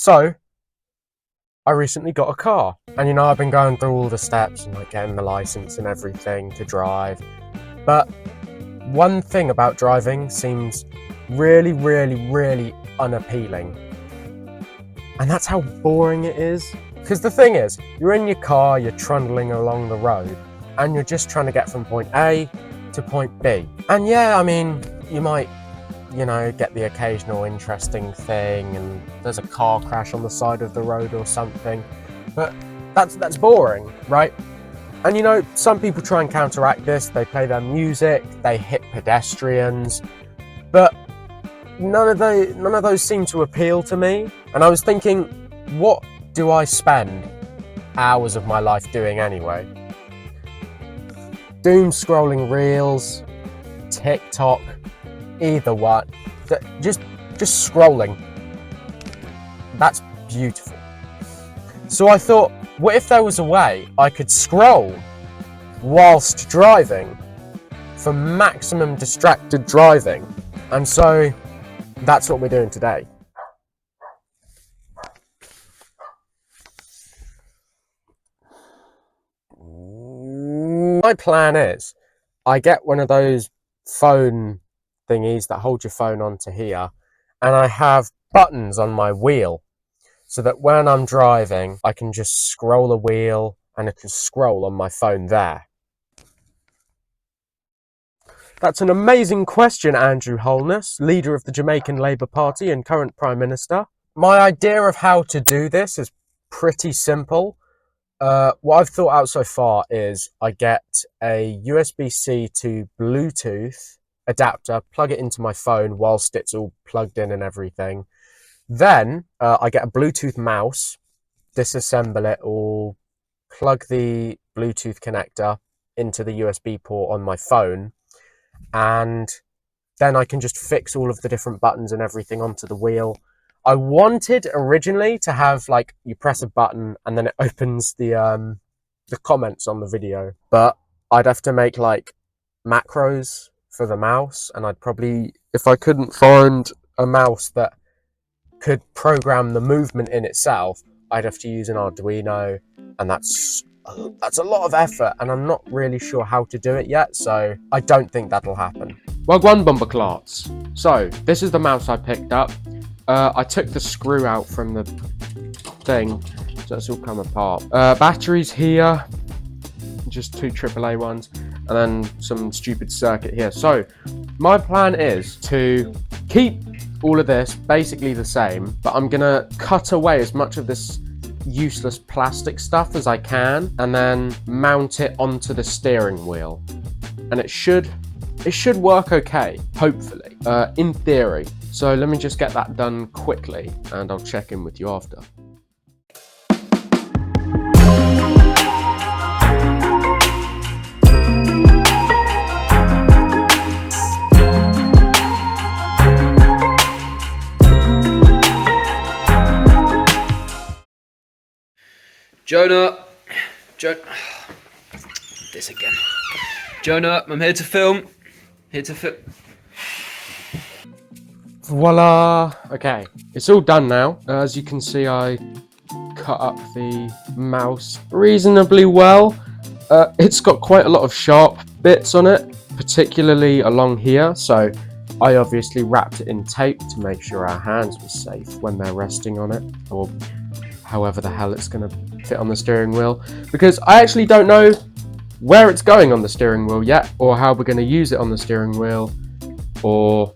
So I recently got a car, and you know, I've been going through all the steps and like getting the license and everything to drive. But one thing about driving seems really, really, really unappealing, and that's how boring it is. Because the thing is, you're in your car, you're trundling along the road, and you're just trying to get from point A to point B. And yeah, I mean, you might, you know, get the occasional interesting thing, and there's a car crash on the side of the road or something, but that's boring, right? And you know, some people try and counteract this. They play their music, they hit pedestrians, but none of those seem to appeal to me. And I was thinking, what do I spend hours of my life doing anyway? Doom scrolling reels, TikTok, either one, just scrolling. That's beautiful. So I thought, what if there was a way I could scroll whilst driving for maximum distracted driving? And so that's what we're doing today. My plan is, I get one of those phone thingies that hold your phone onto here, and I have buttons on my wheel so that when I'm driving I can just scroll the wheel and it can scroll on my phone there. That's an amazing question, Andrew Holness, leader of the Jamaican Labour Party and current Prime Minister. My idea of how to do this is pretty simple. What I've thought out so far is I get a USB-C to Bluetooth adapter, plug it into my phone whilst it's all plugged in and everything. Then I get a Bluetooth mouse, disassemble it all, plug the Bluetooth connector into the USB port on my phone, and then I can just fix all of the different buttons and everything onto the wheel. I wanted originally to have, like, you press a button and then it opens the comments on the video, but I'd have to make like macros for the mouse, and I'd probably, if I couldn't find a mouse that could program the movement in itself, I'd have to use an Arduino, and that's a lot of effort, and I'm not really sure how to do it yet, so I don't think that'll happen. Well, one bumper clots. So this is the mouse I picked up. I took the screw out from the thing, so it's all come apart. Batteries here, just two AAA ones, and then some stupid circuit here. So my plan is to keep all of this basically the same, but I'm gonna cut away as much of this useless plastic stuff as I can, and then mount it onto the steering wheel, and it should work okay, hopefully, in theory. So let me just get that done quickly, and I'll check in with you after. Jonah, this again. Jonah, I'm here to film. Voila! Okay, it's all done now. As you can see, I cut up the mouse reasonably well. It's got quite a lot of sharp bits on it, particularly along here, so I obviously wrapped it in tape to make sure our hands were safe when they're resting on it, or however the hell it's going to fit on the steering wheel, because I actually don't know where it's going on the steering wheel yet, or how we're going to use it on the steering wheel, or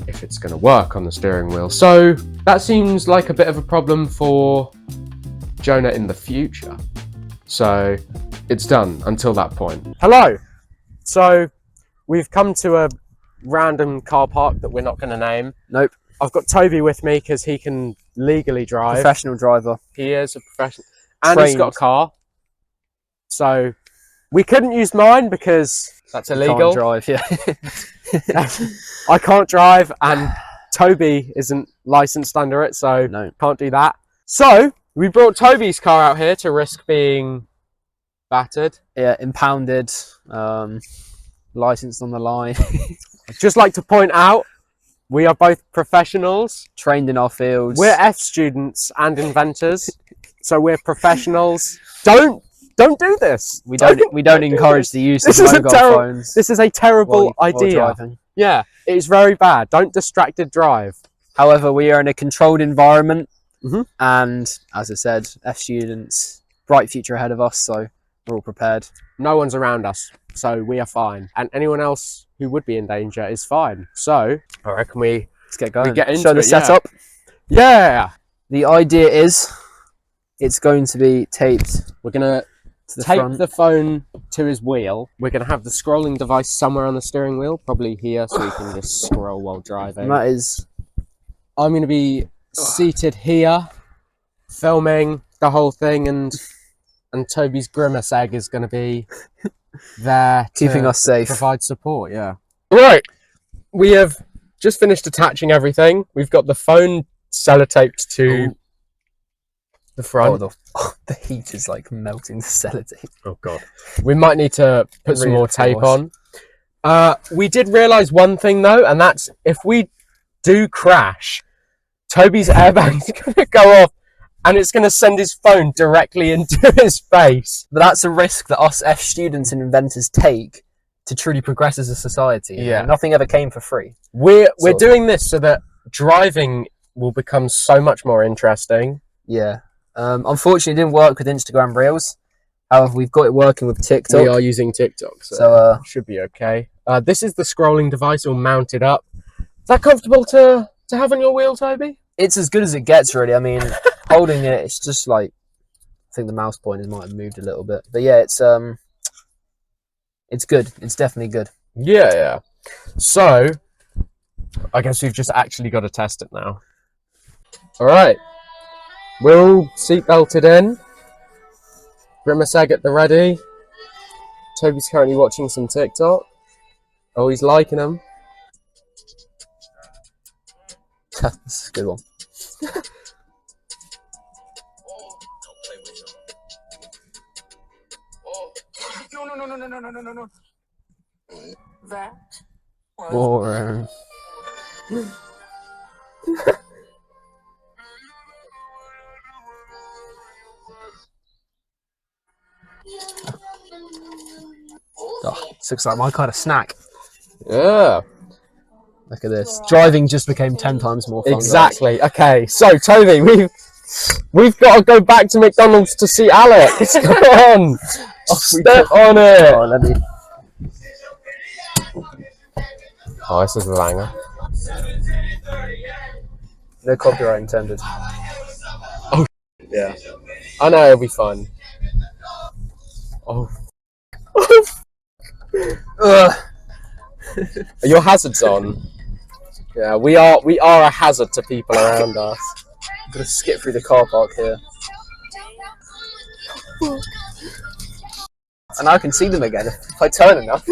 if it's going to work on the steering wheel. So that seems like a bit of a problem for Jonah in the future. So it's done until that point. Hello! So we've come to a random car park that we're not going to name. Nope. I've got Toby with me because he can legally drive. Professional driver. He is a professional. And he's got a car. So we couldn't use mine because that's illegal. Can't drive, yeah. I can't drive, and Toby isn't licensed under it, so no, can't do that. So we brought Toby's car out here to risk being battered. Yeah, impounded, licensed on the line. I'd just like to point out We are both professionals. Trained in our fields. We're F students and inventors, so we're professionals. Don't do this. We don't encourage the use of This is a mobile phones. This is a terrible while idea. driving. Yeah, it is very bad. Don't distracted drive. However, we are in a controlled environment, Mhm. and as I said, F students, bright future ahead of us, so we're all prepared. No one's around us, so we are fine. And anyone else who would be in danger is fine. So I reckon we Let's get going. get into Show the it, yeah. setup. yeah. The idea is, it's going to be taped We're gonna to the tape front. the phone to his wheel. We're gonna have the scrolling device somewhere on the steering wheel, probably here, so we can just scroll while driving. And that is I'm gonna be seated here, filming the whole thing, and Toby's grimace egg is gonna be there, keeping to us safe. provide support. Yeah. Right. We have just finished attaching everything. We've got the phone sellotaped to Oh. the front. The heat is like melting the sellotape. Oh god. We might need to put some more tape Reinforce. on. We did realise one thing though, and that's if we do crash, Toby's airbag's gonna go off and it's gonna send his phone directly into his face. But that's a risk that us F students and inventors take to truly progress as a society. Yeah. Nothing ever came for free. We're Sort of. doing this so that driving will become so much more interesting. Yeah. Unfortunately, it didn't work with Instagram Reels. However, we've got it working with TikTok. We are using TikTok, so So, should be okay. This is the scrolling device all mounted up. Is that comfortable to have on your wheel, Toby? it's as good as it gets, really. I mean, holding it, it's just like, I think the mouse pointer might have moved a little bit. But yeah, it's good. It's definitely good. Yeah. So, I guess we've just actually got to test it now. All right. We're all seatbelted in. Grimace egg at the ready. Toby's currently watching some TikTok. Oh, he's liking them. That's a good one. No. That was Or, this looks like my kind of snack. Yeah. Look at this. Driving just became 10 times more fun. guys. Exactly. Okay. So, Toby, we've got to go back to McDonald's to see Alex. Come on. Step on it. Oh, let me. Oh, this is a banger. No copyright intended. Yeah. I know it'll be fun. Oh. Ugh. Are your hazards on? Yeah, we are a hazard to people around us. I'm gonna skip through the car park here. And I can see them again if I turn enough.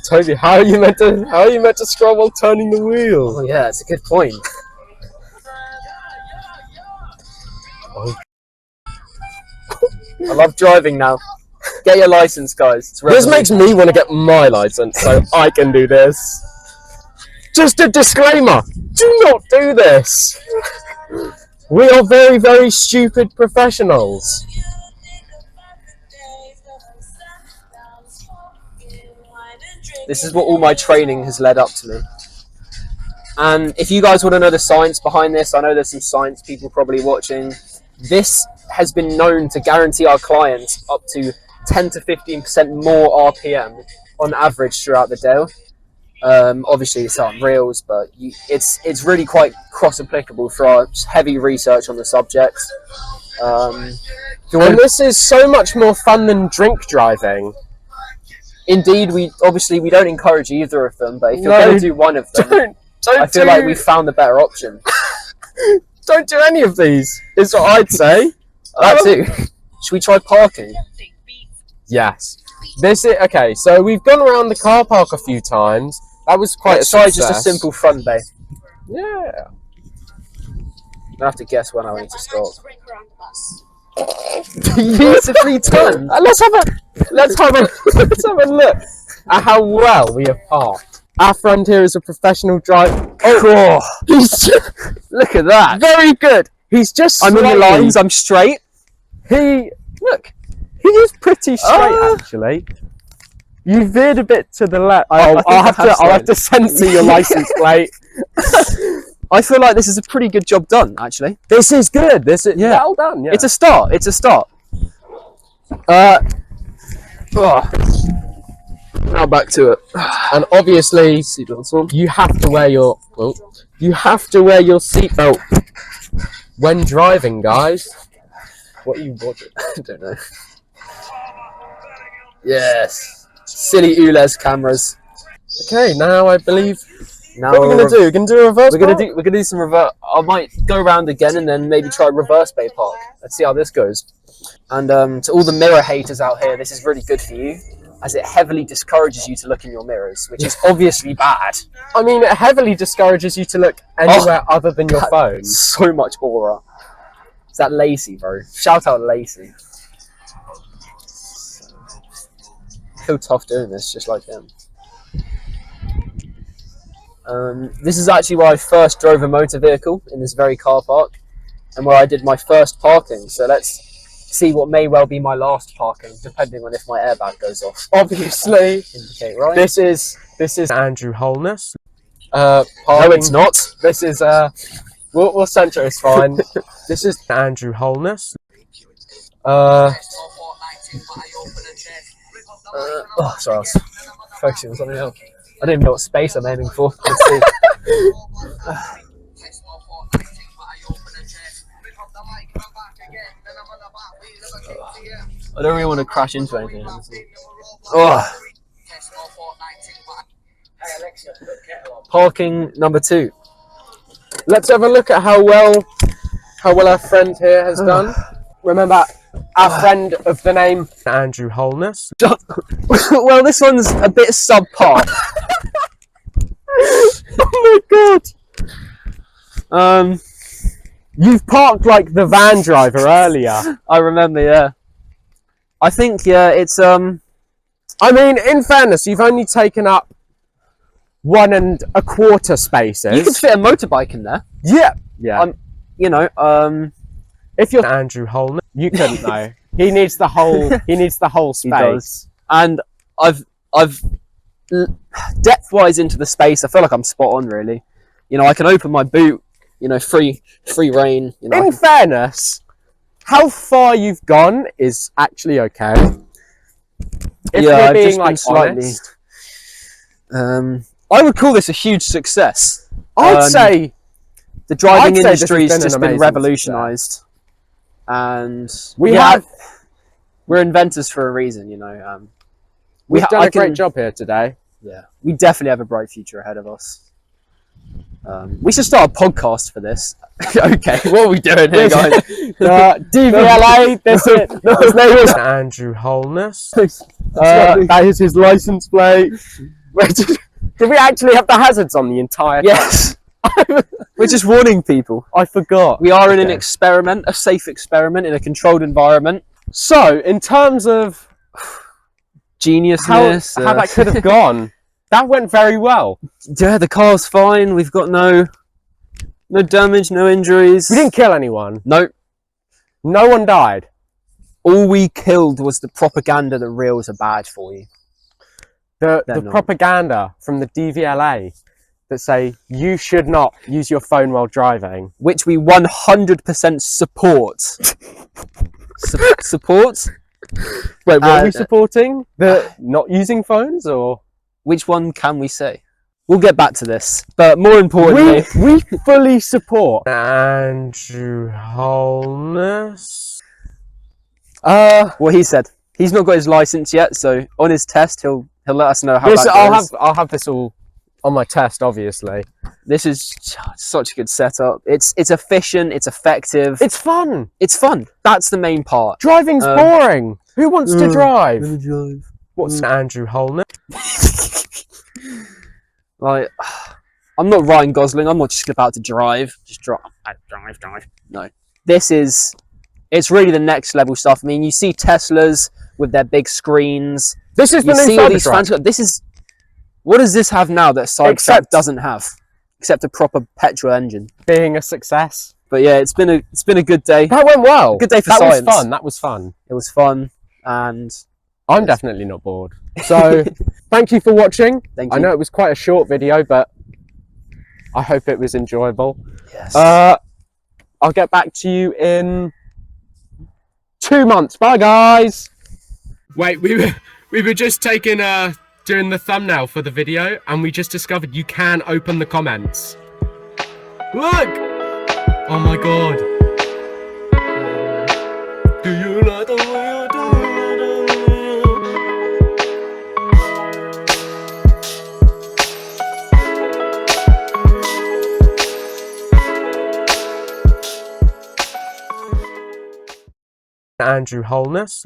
Toby, how are you meant to scroll while turning the wheel? Oh yeah, it's a good point. Oh. I love driving now. Get your license, guys. It's This makes me want to get my license so I can do this. Just a disclaimer, do not do this. We are very, very stupid professionals. This is what all my training has led up to me. And if you guys want to know the science behind this, I know there's some science people probably watching. This has been known to guarantee our clients up to 10 to 15% more RPM on average throughout the day. Obviously, it's on reels, but it's really quite cross-applicable for our heavy research on the subject. And this is so much more fun than drink driving. Indeed, we don't encourage either of them, but if you're No, going to do one of them, Don't I feel like we've found the better option. don't do any of these. Is what I'd say. That too. Should we try parking? Yes. This is okay. So we've gone around the car park a few times. That was quite Let's a try success. just a simple front bay. Yeah. I have to guess when I need to stop. Beautifully done. Let's have a look. at how well we have parked. Our friend here is a professional driver. Oh, he's Look at that. very good. He's just I'm in the slightly- lines. I'm straight. Look, he is pretty straight actually. You veered a bit to the left. I think I'll I have have to slowed. censor your license plate. I feel like this is a pretty good job done, actually. This is good. This is Yeah. well done. Yeah. It's a start. It's a start. Now back to it. and obviously Seatbelts on. you have to wear your seatbelt when driving, guys. What are you watching? I don't know. Yes. Silly ULEZ cameras. Okay, now I believe Now what we're gonna do. We're gonna do a reverse. We're gonna do some reverse. I might go around again and then maybe try reverse Bay Park. Let's see how this goes. And to all the mirror haters out here, this is really good for you, as it heavily discourages you to look in your mirrors, which is obviously bad. I mean, it heavily discourages you to look anywhere other than your phone. So much aura. It's that Lacey, bro. Shout out Lacey. Feel tough doing this, just like him. This is actually where I first drove a motor vehicle, in this very car park, and where I did my first parking. So let's see what may well be my last parking, depending on if my airbag goes off. Obviously, Indicate right. this is Andrew Holness. No, it's not. This is we'll censor. It's fine. This is Andrew Holness. Sorry, I was focusing on something else. I didn't even know what space I'm aiming for. Let's see. I don't really want to crash into anything. Oh. Parking number 2. Let's have a look at how well our friend here has done. Remember, our friend of the name Andrew Holness. Well, this one's a bit subpar. Oh my god! You've parked like the van driver earlier. I remember, yeah. I think, yeah, it's I mean, in fairness, you've only taken up 1 1/4 spaces. you could fit a motorbike in there. Yeah. Yeah. You know, If you're Andrew Holness, you couldn't though. He needs the whole. He needs the whole he space. does. And I've depth-wise into the space, I feel like I'm spot on, really. You know, I can open my boot. You know, free reign. You know, In fairness, how far you've gone is actually okay. If yeah, we're I've being just been like slightly. honest, I would call this a huge success. I'd say The driving I'd say this has industry's been an just been amazing revolutionised, and we have. we're inventors for a reason. You know, We've done I a great can- job here today. Yeah, we definitely have a bright future ahead of us. We should start a podcast for this. Okay, what are we doing here, guys? DVLA. This is his name is Andrew Holness. That is his license plate. Wait, did we actually have the hazards on the entire time? Yes, we're just warning people. I forgot. We are in an Okay. experiment, a safe experiment in a controlled environment. So, in terms of Geniusness. how that could have gone, that went very well. Yeah, the car's fine. We've got no damage, no injuries. We didn't kill anyone. No. No one died. All we killed was the propaganda that reels are bad for you. The They're not. propaganda from the DVLA that say you should not use your phone while driving. Which we 100% support. Support? Wait, what are we Uh, supporting? The not using phones, or Which one can we say? We'll get back to this. But more importantly, we fully support Andrew Holness. what he said. He's not got his license yet, so on his test he'll let us know how This, that I'll goes. have this all on my test, obviously. This is such a good setup. It's efficient, it's effective, It's fun. it's fun. That's the main part. Driving's boring. Who wants to drive? drive. What's Andrew Holness? Like, I'm not Ryan Gosling. I'm not just about to drive. Just drive. No, it's really the next level stuff. I mean, you see Teslas with their big screens. This is the You new see all these Cybertruck. fancy. This is what does this have now that Cybertruck Except- doesn't have, except a proper petrol engine. Being a success. But yeah, it's been a good day. That went well. Good day for that science. was fun. That was fun. It was fun, and I'm definitely not bored. So, thank you for watching. thank you. I know it was quite a short video, but I hope it was enjoyable. Yes. I'll get back to you in 2 months. Bye, guys. Wait, we were just doing the thumbnail for the video, and we just discovered you can open the comments. Look! Oh my god. Do you like the way I do? Andrew Holness.